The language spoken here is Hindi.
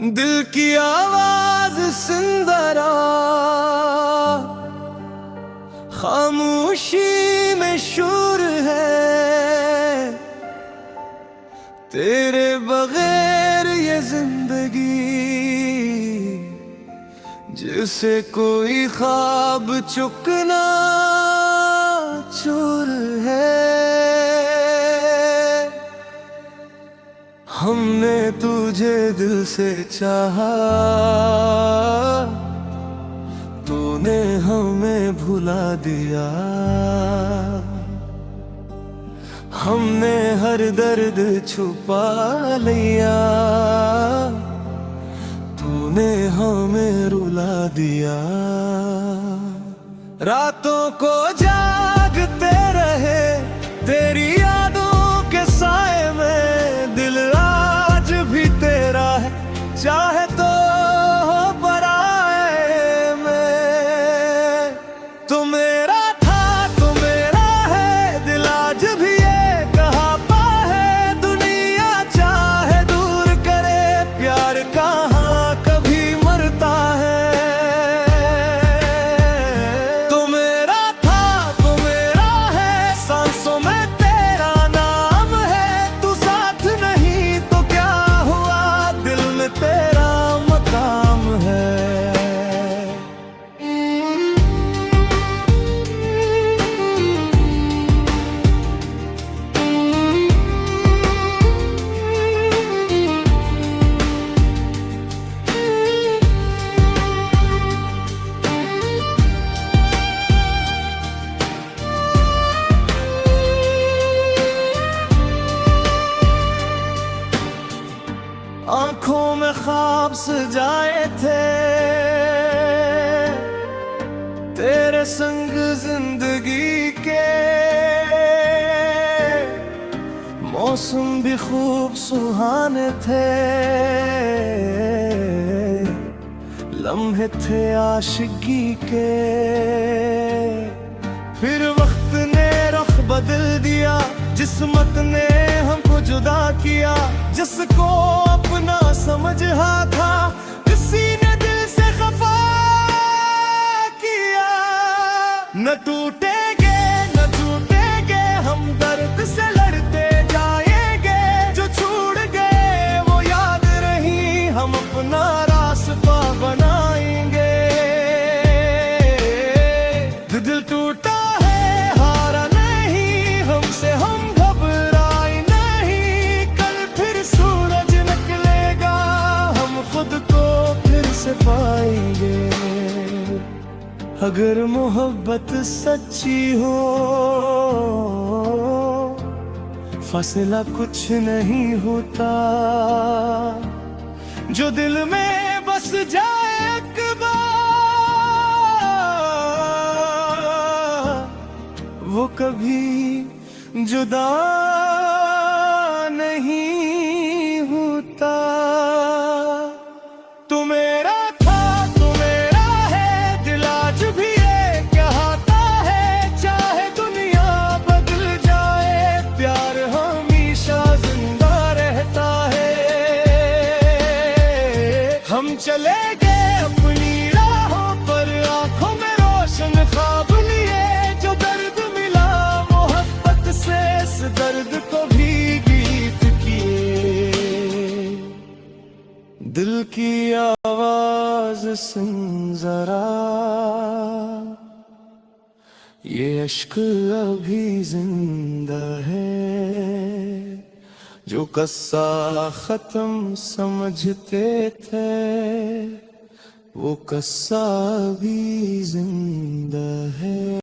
दिल की आवाज सिंदरा खामोशी में शूर है। तेरे बगैर ये जिंदगी जिसे कोई ख्वाब चुकना चूर है। हमने तुझे दिल से चाहा, तूने हमें भुला दिया। हमने हर दर्द छुपा लिया, तूने हमें रुला दिया। रातों को जागते रहे तेरी यादों के साए में, दिल आज भी तेरा है चाहे तो हो पराए में। तू मेरा था तू मेरा है, दिल आज भी ये कहा पा है। दुनिया चाहे दूर करे प्यार कहाँ कभी मरता है। तू मेरा था तू मेरा है, सांसों में तेरा नाम है। तू साथ नहीं तो क्या हुआ, दिल में तेरा मकाम है। आंखों में ख्वाब सजाए थे तेरे संग जिंदगी के। मौसम भी खूब सुहाने थे, लम्हे थे आशिकी के। फिर वक्त ने रुख बदल दिया, जिस्मत ने हमको जुदा किया। जिसको अपना समझा था किसी ने दिल से खफा किया। न टूटेंगे न टूटेंगे हम दर्द से लड़ते जाएंगे। जो छूट गए वो याद रही, हम अपना रास्ता बनाएंगे। दिल टूटा है हारा नहीं हमसे, हम घबराए नहीं। कल फिर सूरज निकलेगा, हम खुद को फिर से पाएंगे। अगर मोहब्बत सच्ची हो फासला कुछ नहीं होता। जो दिल में बस जाए एक वो कभी जुदा नहीं होता। तू मेरा था तू मेरा है, दिल आज भी ये कहता है। चाहे दुनिया बदल जाए प्यार हमेशा जिंदा रहता है। हम चले गए अपनी राहों पर, आंखों में रोशन ख्वाब लिए। जो दर्द इस दर्द को भी गीत किए। दिल की आवाज सुन जरा, ये अश्क अभी जिंदा है। जो कस्सा खत्म समझते थे वो कस्सा भी जिंदा है।